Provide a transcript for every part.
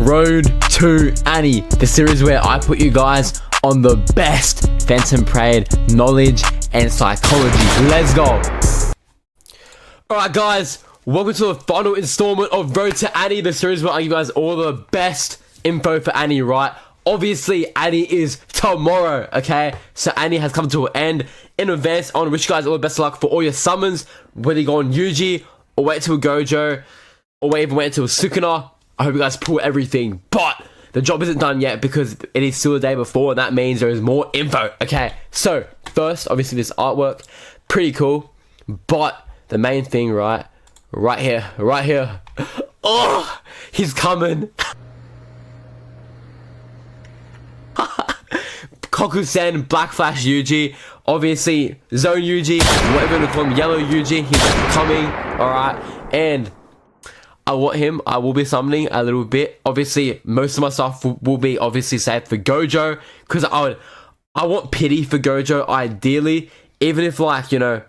Road to Annie, the series where I put you guys on the best Phantom Parade knowledge and psychology. Let's go. Alright guys, welcome to the final installment of Road to Annie, the series where I give you guys all the best info for Annie, right? Obviously, Annie is tomorrow, okay? So Annie has come to an end. In advance, I want to wish you guys all the best of luck for all your summons, whether you go on Yuji, or wait till Gojo, or even wait till Sukuna. I hope you guys pull everything, but the job isn't done yet because it is still the day before, and that means there is more info, okay? So, first, obviously this artwork, pretty cool, but the main thing, right here, oh, he's coming. Koku-sen, Black Flash Yuji, obviously Zone Yuji, whatever you want to call him, Yellow Yuji, he's coming, alright, and I will be summoning a little bit. Obviously, most of my stuff will be obviously saved for Gojo, because I want pity for Gojo, ideally, even if, like, you know,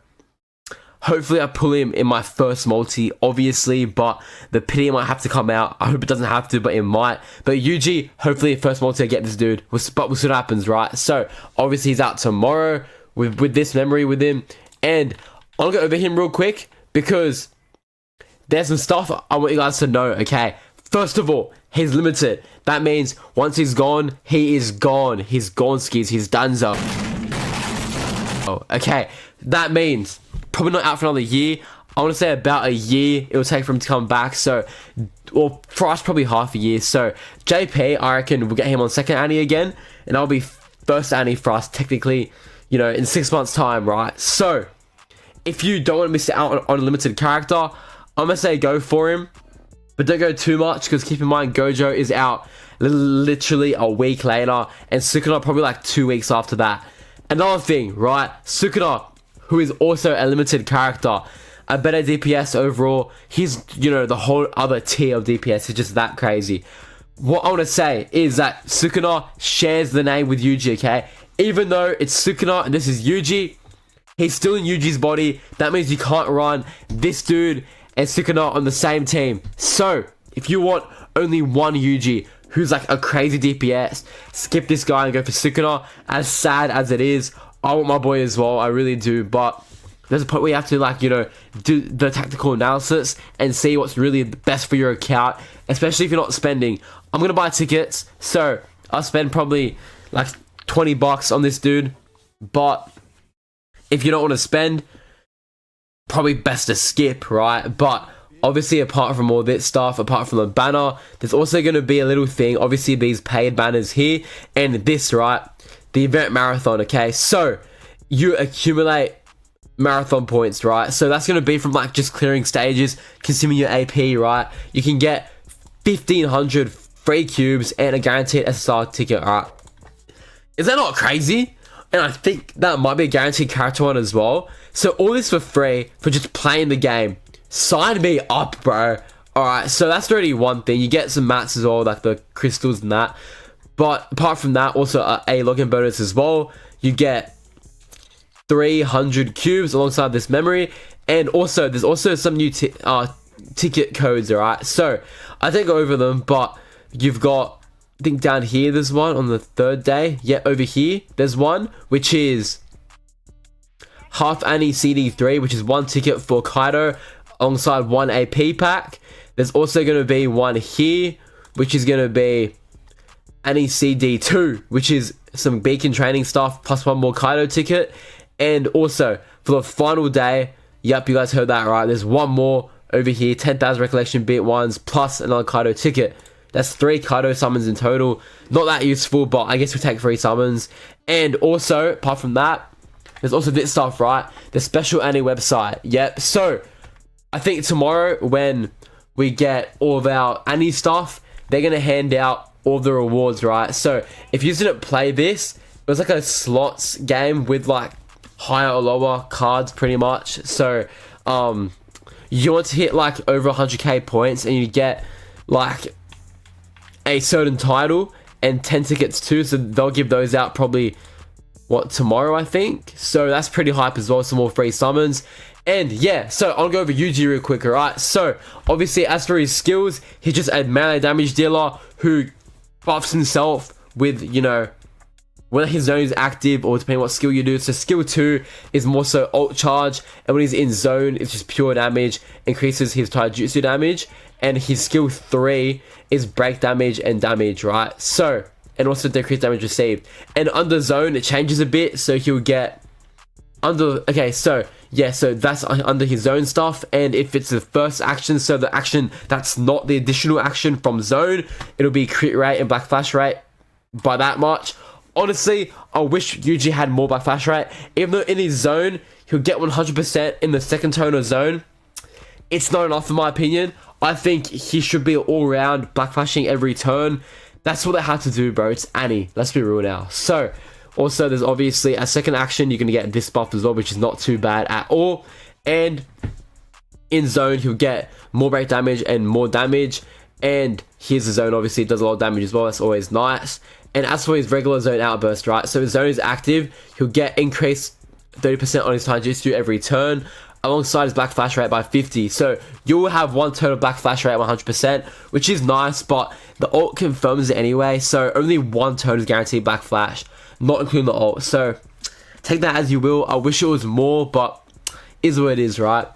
hopefully I pull him in my first multi, obviously, but the pity might have to come out. I hope it doesn't have to, but it might. But Yuji, hopefully first multi I get this dude, but we'll see what happens, right? So, obviously he's out tomorrow with this memory with him, and I'll go over him real quick, because there's some stuff I want you guys to know, okay? First of all, he's limited. That means once he's gone, he is gone. He's gone, skis. He's donezo. Oh, okay. That means probably not out for another year. I want to say about a year it will take for him to come back. So, or for us, probably half a year. So, JP, I reckon we'll get him on second Annie again. And I'll be first Annie for us, technically, you know, in 6 months' time, right? So, if you don't want to miss out on a limited character, I'm going to say go for him, but don't go too much, because keep in mind Gojo is out literally a week later, and Sukuna probably like 2 weeks after that. Another thing, right? Sukuna, who is also a limited character, a better DPS overall. He's, you know, the whole other tier of DPS. He's just that crazy. What I want to say is that Sukuna shares the name with Yuji, okay? Even though it's Sukuna and this is Yuji, he's still in Yuji's body. That means you can't run this dude and Sukuna on the same team. So, if you want only one Yuji who's like a crazy DPS, skip this guy and go for Sukuna. As sad as it is, I want my boy as well, I really do, but there's a point where you have to, like, you know, do the tactical analysis and see what's really best for your account, especially if you're not spending. I'm gonna buy tickets, so I'll spend probably like 20 bucks on this dude, but if you don't want to spend, probably best to skip, right? But obviously, apart from all this stuff, apart from the banner, there's also going to be a little thing. Obviously, these paid banners here, and this, right? The event marathon, okay? So, you accumulate marathon points, right? So, that's going to be from, like, just clearing stages, consuming your AP, right? You can get 1,500 free cubes and a guaranteed SSR ticket, right? Is that not crazy? And I think that might be a guaranteed character one as well. So all this for free for just playing the game. Sign me up, bro. Alright, so that's already one thing. You get some mats as well, like the crystals and that. But apart from that, also a login bonus as well. You get 300 cubes alongside this memory. And also, there's also some new ticket codes, alright? So, I didn't go over them, but you've got, I think down here there's one on the third day. Yeah, over here there's one, which is half Annie CD3, which is one ticket for Kaido alongside one AP pack. There's also going to be one here, which is going to be Annie CD2, which is some beacon training stuff plus one more Kaido ticket. And also for the final day, yep, you guys heard that right, there's one more over here, 10,000 recollection bit ones plus another Kaido ticket. That's 3 Kaido summons in total. Not that useful, but I guess we take 3 summons. And also, apart from that, there's also this stuff, right? The special Annie website. Yep. So, I think tomorrow when we get all of our Annie stuff, they're going to hand out all the rewards, right? So, if you didn't play this, it was like a slots game with like higher or lower cards pretty much. So, you want to hit like over 100k points and you get like a certain title and 10 tickets too, so they'll give those out probably tomorrow, I think. So that's pretty hype as well. Some more free summons. And yeah, so I'll go over Yuji real quick, alright? So, obviously, as for his skills, he's just a melee damage dealer who buffs himself with, you know, when his zone is active, or depending what skill you do. So skill 2 is more so ult charge, and when he's in zone, it's just pure damage, increases his taijutsu damage, and his skill 3 is break damage and damage, right? So, and also decrease damage received. And under zone, it changes a bit, so he'll get under, okay, so yeah, so that's under his zone stuff. And if it's the first action, so the action that's not the additional action from zone, it'll be crit rate and black flash rate by that much. Honestly, I wish Yuji had more black flash rate. Even though in his zone, he'll get 100% in the second tone of zone, it's not enough in my opinion. I think he should be all round black flashing every turn. That's what they had to do, bro. It's Annie. Let's be real now. So, also, there's obviously a second action. You're going to get this buff as well, which is not too bad at all. And in zone, he'll get more break damage and more damage. And here's the zone, obviously, it does a lot of damage as well. That's always nice. And as for his regular zone outburst, right? So his zone is active. He'll get increased 30% on his taijutsu every turn, alongside his black flash rate by 50. So you will have one turn of black flash rate 100%, which is nice, but the ult confirms it anyway. So only one turn is guaranteed black flash, not including the ult. So take that as you will. I wish it was more, but is what it is, right?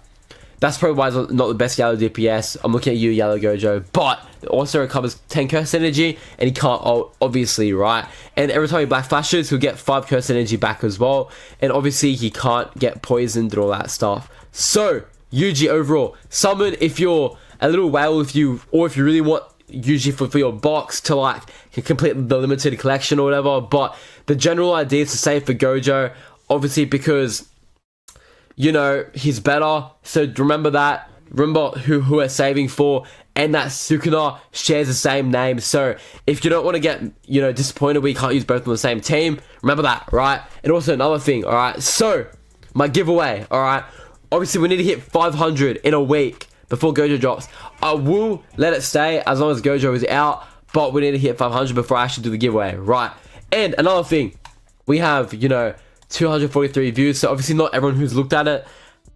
That's probably why it's not the best yellow DPS. I'm looking at you, Yellow Gojo, but it also recovers 10 curse energy, and he can't ult, obviously, right? And every time he black flashes, he'll get 5 curse energy back as well. And obviously, he can't get poisoned and all that stuff. So, Yuji overall, summon if you're a little whale, if you really want Yuji for your box to like complete the limited collection or whatever. But the general idea is to save for Gojo, obviously, because you know, he's better. So remember that. Remember who we're saving for. And that Sukuna shares the same name. So if you don't want to get, you know, disappointed we can't use both on the same team, remember that, right? And also another thing, alright? So, my giveaway, alright? Obviously, we need to hit 500 in a week before Gojo drops. I will let it stay as long as Gojo is out. But we need to hit 500 before I actually do the giveaway, right? And another thing, we have, you know, 243 views, so obviously not everyone who's looked at it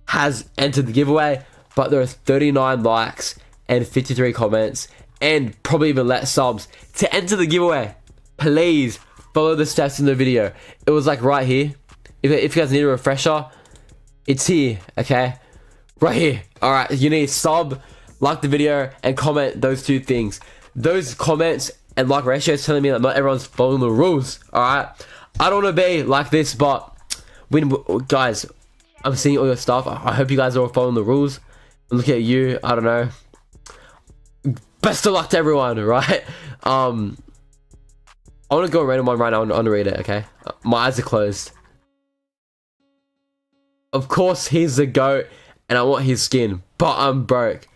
has entered the giveaway, but there are 39 likes and 53 comments and probably even less subs to enter the giveaway. Please follow the steps in the video. It was like right here. If you guys need a refresher, it's here, okay? Right here. Alright, you need sub, like the video, and comment those two things. Those comments and like ratio is telling me that not everyone's following the rules, alright? I don't want to be like this, but guys, I'm seeing all your stuff. I hope you guys are all following the rules. Look at you. I don't know. Best of luck to everyone, right? I want to go random one right now. I want to read it, okay? My eyes are closed. Of course, he's the GOAT, and I want his skin, but I'm broke.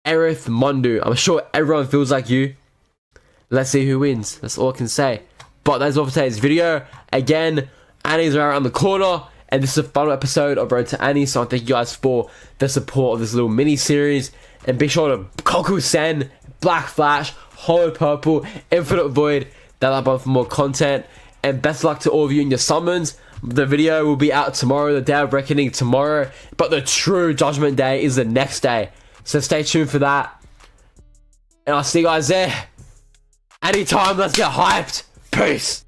Aerith Mundu. I'm sure everyone feels like you. Let's see who wins. That's all I can say. But that's all for today's video. Again, Annie's right around the corner, and this is the final episode of Road to Annie, so I thank you guys for the support of this little mini-series, and be sure to Koku-sen, Black Flash, Hollow Purple, Infinite Void, that button for more content, and best luck to all of you in your summons. The video will be out tomorrow, the Day of Reckoning tomorrow, but the true Judgment Day is the next day, so stay tuned for that, and I'll see you guys there. Anytime, let's get hyped. Peace.